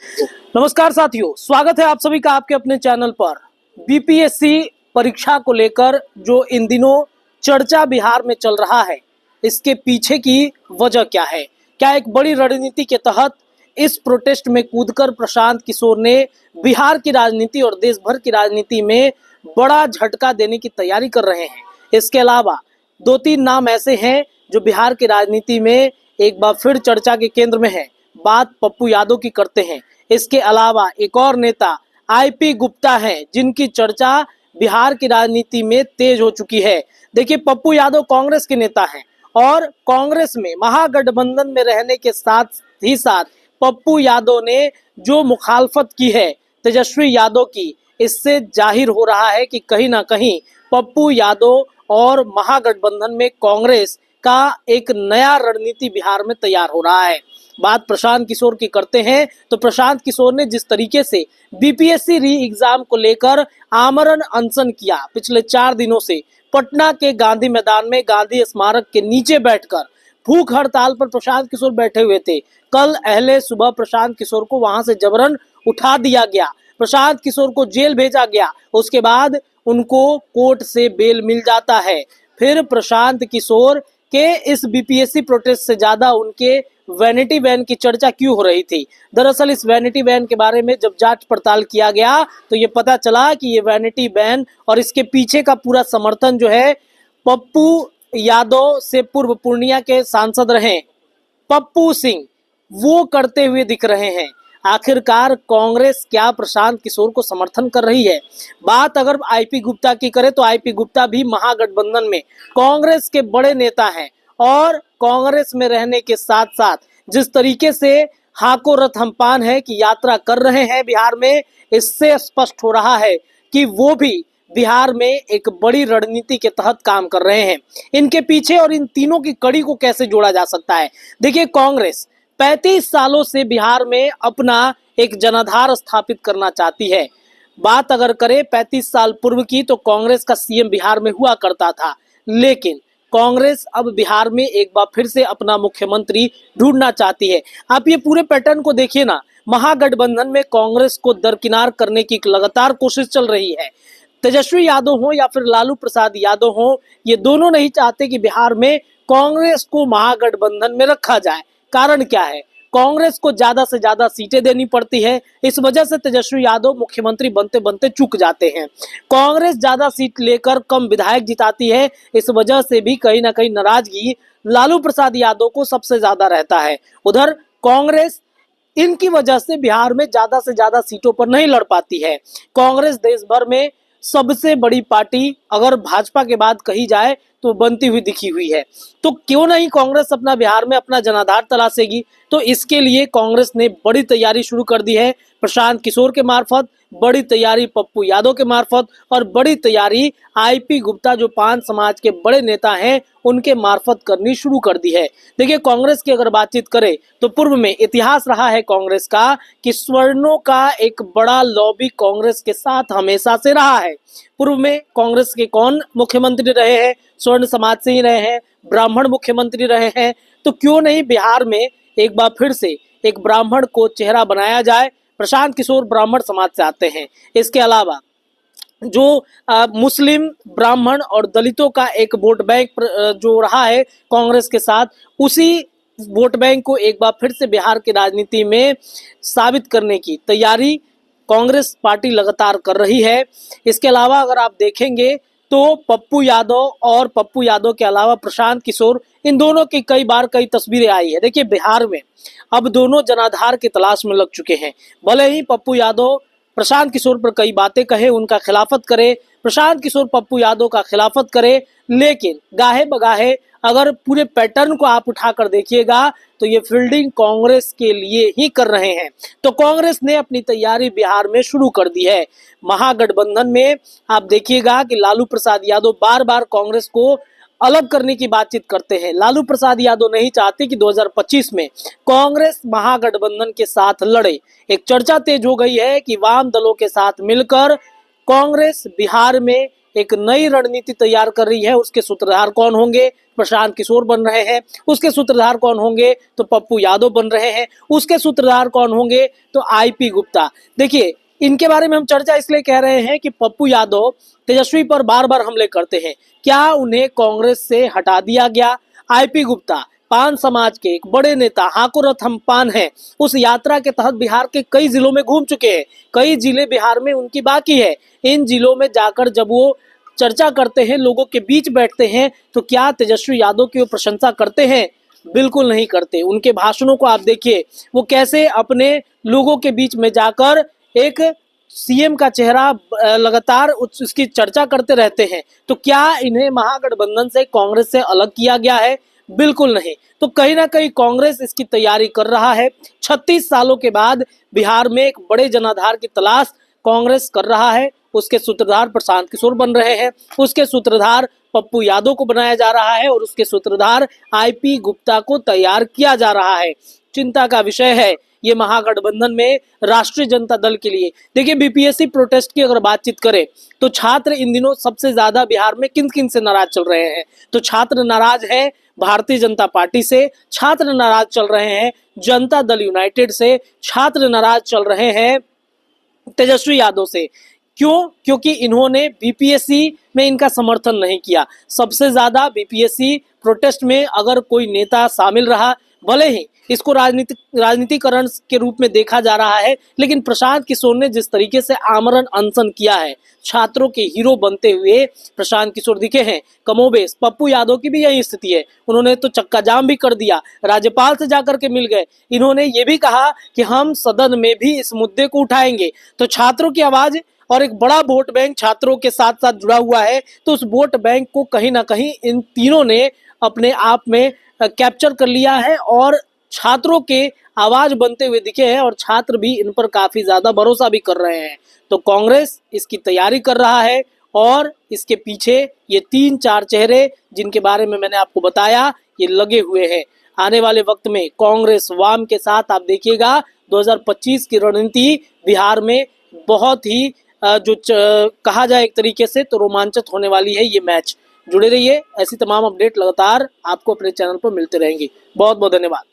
नमस्कार साथियों, स्वागत है आप सभी का आपके अपने चैनल पर। बीपीएससी परीक्षा को लेकर जो इन दिनों चर्चा बिहार में चल रहा है, इसके पीछे की वजह क्या है? क्या एक बड़ी रणनीति के तहत इस प्रोटेस्ट में कूदकर प्रशांत किशोर ने बिहार की राजनीति और देश भर की राजनीति में बड़ा झटका देने की तैयारी कर रहे हैं? इसके अलावा दो तीन नाम ऐसे हैं जो बिहार की राजनीति में एक बार फिर चर्चा के केंद्र में है। बात पप्पू यादव की करते हैं। इसके अलावा एक और नेता आईपी गुप्ता हैं, जिनकी चर्चा बिहार की राजनीति में तेज हो चुकी है। देखिए, पप्पू यादव कांग्रेस के नेता हैं और कांग्रेस में महागठबंधन में रहने के साथ ही साथ पप्पू यादव ने जो मुखालफत की है तेजस्वी यादव की, इससे जाहिर हो रहा है कि कहीं ना कहीं पप्पू यादव और महागठबंधन में कांग्रेस का एक नया रणनीति बिहार में तैयार हो रहा है। बात प्रशांत किशोर की करते हैं तो प्रशांत किशोर ने जिस तरीके से बीपीएससी री एग्जाम को लेकर आमरण अनशन किया, पिछले 4 दिनों से पटना के गांधी मैदान में गांधी स्मारक के नीचे बैठकर भूख हड़ताल पर प्रशांत किशोर बैठे हुए थे। कल अहले सुबह प्रशांत किशोर को वहां से जबरन उठा दिया गया, प्रशांत किशोर को जेल भेजा गया। उसके बाद उनको कोर्ट से बेल मिल जाता है। फिर प्रशांत किशोर के इस बीपीएससी प्रोटेस्ट से ज्यादा उनके वैनिटी वैन की चर्चा क्यों हो रही थी? दरअसल इस वैनिटी वैन के बारे में जब जांच पड़ताल किया गया तो ये पता चला कि ये वैनिटी वैन और इसके पीछे का पूरा समर्थन जो है पप्पू यादव से पूर्व पूर्णिया के सांसद रहे पप्पू सिंह, वो करते हुए दिख रहे हैं। आखिरकार कांग्रेस क्या प्रशांत किशोर को समर्थन कर रही है? बात अगर आईपी गुप्ता की करें तो आईपी गुप्ता भी महागठबंधन में कांग्रेस के बड़े नेता हैं और कांग्रेस में रहने के साथ साथ जिस तरीके से हाको रथ हमपान है कि यात्रा कर रहे हैं बिहार में, इससे स्पष्ट हो रहा है कि वो भी बिहार में एक बड़ी रणनीति के तहत काम कर रहे हैं। इनके पीछे और इन तीनों की कड़ी को कैसे जोड़ा जा सकता है? देखिए, कांग्रेस 35 सालों से बिहार में अपना एक जनाधार स्थापित करना चाहती है। बात अगर करें 35 साल पूर्व की तो कांग्रेस का सीएम बिहार में हुआ करता था, लेकिन कांग्रेस अब बिहार में एक बार फिर से अपना मुख्यमंत्री ढूंढना चाहती है। आप ये पूरे पैटर्न को देखिए ना, महागठबंधन में कांग्रेस को दरकिनार करने की लगातार कोशिश चल रही है। तेजस्वी यादव हो या फिर लालू प्रसाद यादव हो, ये दोनों नहीं चाहते कि बिहार में कांग्रेस को महागठबंधन में रखा जाए। कारण क्या है? कांग्रेस को ज्यादा से ज्यादा सीटें देनी पड़ती है, इस वजह से तेजस्वी यादव मुख्यमंत्री बनते बनते चूक जाते हैं। कांग्रेस ज्यादा सीट लेकर कम विधायक जिताती है, इस वजह से भी कहीं ना कहीं नाराजगी लालू प्रसाद यादव को सबसे ज्यादा रहता है। उधर कांग्रेस इनकी वजह से बिहार में ज्यादा से ज्यादा सीटों पर नहीं लड़ पाती है। कांग्रेस देश भर में सबसे बड़ी पार्टी अगर भाजपा के बाद कही जाए तो बनती हुई दिखी हुई है, तो क्यों नहीं कांग्रेस अपना बिहार में अपना जनाधार तलाशेगी? तो इसके लिए कांग्रेस ने बड़ी तैयारी शुरू कर दी है, प्रशांत किशोर के मार्फत, बड़ी तैयारी पप्पू यादव के मार्फत और बड़ी तैयारी आईपी गुप्ता जो पान समाज के बड़े नेता हैं उनके मार्फत करनी शुरू कर दी है। देखिए, कांग्रेस की अगर बातचीत करें तो पूर्व में इतिहास रहा है कांग्रेस का कि स्वर्णों का एक बड़ा लॉबी कांग्रेस के साथ हमेशा से रहा है। पूर्व में कांग्रेस के कौन मुख्यमंत्री रहे हैं? स्वर्ण समाज से ही रहे हैं, ब्राह्मण मुख्यमंत्री रहे हैं। तो क्यों नहीं बिहार में एक बार फिर से एक ब्राह्मण को चेहरा बनाया जाए? प्रशांत किशोर ब्राह्मण समाज से आते हैं। इसके अलावा जो मुस्लिम, ब्राह्मण और दलितों का एक वोट बैंक जो रहा है कांग्रेस के साथ, उसी वोट बैंक को एक बार फिर से बिहार की राजनीति में साबित करने की तैयारी कांग्रेस पार्टी लगातार कर रही है। इसके अलावा अगर आप देखेंगे तो पप्पू यादव और पप्पू यादव के अलावा प्रशांत किशोर, इन दोनों की कई बार कई तस्वीरें आई है। देखिए, बिहार में अब दोनों जनाधार की तलाश में लग चुके हैं। भले ही पप्पू यादव प्रशांत किशोर पर कई बातें कहे, उनका खिलाफत करे, प्रशांत किशोर पप्पू यादव का खिलाफत करे, लेकिन गाहे बगाहे अगर पूरे पैटर्न को आप उठाकर देखिएगा तो ये फील्डिंग कांग्रेस के लिए ही कर रहे हैं। तो कांग्रेस ने अपनी तैयारी बिहार में शुरू कर दी है। महागठबंधन में आप देखिएगा कि लालू प्रसाद यादव बार बार कांग्रेस को अलग करने की बातचीत करते हैं। लालू प्रसाद यादव नहीं चाहते कि 2025 में कांग्रेस महागठबंधन के साथ लड़े। एक चर्चा तेज हो गई है कि वाम दलों के साथ मिलकर कांग्रेस बिहार में एक नई रणनीति तैयार कर रही है। उसके सूत्रधार कौन होंगे? प्रशांत किशोर बन रहे हैं। उसके सूत्रधार कौन होंगे? तो पप्पू यादव बन रहे हैं। उसके सूत्रधार कौन होंगे? तो आईपी गुप्ता। देखिए, इनके बारे में हम चर्चा इसलिए कह रहे हैं कि पप्पू यादव तेजस्वी पर बार बार हमले करते हैं। क्या उन्हें कांग्रेस से हटा दिया गया? आईपी गुप्ता पान समाज के एक बड़े नेता, हाकुरथ पान है, उस यात्रा के तहत बिहार के कई जिलों में घूम चुके हैं। कई जिले बिहार में उनकी बाकी है। इन जिलों में जाकर जब वो चर्चा करते हैं, लोगों के बीच बैठते हैं, तो क्या तेजस्वी यादव की वो प्रशंसा करते हैं? बिल्कुल नहीं करते। उनके भाषणों को आप देखिए, वो कैसे अपने लोगों के बीच में जाकर एक सीएम का चेहरा लगातार उसकी चर्चा करते रहते हैं। तो क्या इन्हें महागठबंधन से, कांग्रेस से अलग किया गया है? बिल्कुल नहीं। तो कहीं ना कहीं कांग्रेस इसकी तैयारी कर रहा है। 36 सालों के बाद बिहार में एक बड़े जनाधार की तलाश कांग्रेस कर रहा है। उसके सूत्रधार प्रशांत किशोर बन रहे हैं। उसके सूत्रधार पप्पू यादव को बनाया जा रहा है और उसके सूत्रधार आईपी गुप्ता को तैयार किया जा रहा है। चिंता का विषय है ये महागठबंधन में राष्ट्रीय जनता दल के लिए। देखिए, बीपीएससी प्रोटेस्ट की अगर बातचीत करें तो छात्र इन दिनों सबसे ज्यादा बिहार में किन किन से नाराज चल रहे हैं? तो छात्र नाराज है भारतीय जनता पार्टी से, छात्र नाराज चल रहे हैं जनता दल यूनाइटेड से, छात्र नाराज चल रहे हैं तेजस्वी यादव से। क्यों? क्योंकि इन्होंने बीपीएससी में इनका समर्थन नहीं किया। सबसे ज्यादा बीपीएससी प्रोटेस्ट में अगर कोई नेता शामिल रहा, भले ही इसको राजनीतिकरण के रूप में देखा जा रहा है, लेकिन प्रशांत किशोर ने जिस तरीके से आमरण अनशन किया है, छात्रों के हीरो बनते हुए प्रशांत किशोर दिखे हैं। कमोबेश पप्पू यादव की भी यही स्थिति है। उन्होंने तो चक्का जाम भी कर दिया, राज्यपाल से जाकर के मिल गए। इन्होंने ये भी कहा कि हम सदन में भी इस मुद्दे को उठाएंगे। तो छात्रों की आवाज और एक बड़ा वोट बैंक छात्रों के साथ साथ जुड़ा हुआ है, तो उस वोट बैंक को कहीं ना कहीं इन तीनों ने अपने आप में कैप्चर कर लिया है और छात्रों के आवाज बनते हुए दिखे हैं और छात्र भी इन पर काफी ज्यादा भरोसा भी कर रहे हैं। तो कांग्रेस इसकी तैयारी कर रहा है और इसके पीछे ये 3-4 चेहरे जिनके बारे में मैंने आपको बताया, ये लगे हुए हैं। आने वाले वक्त में कांग्रेस वाम के साथ आप देखिएगा 2025 की रणनीति बिहार में बहुत ही कहा जाए एक तरीके से तो रोमांचित होने वाली है ये मैच। जुड़े रहिए, ऐसी तमाम अपडेट लगातार आपको अपने चैनल पर मिलते रहेंगे। बहुत बहुत धन्यवाद।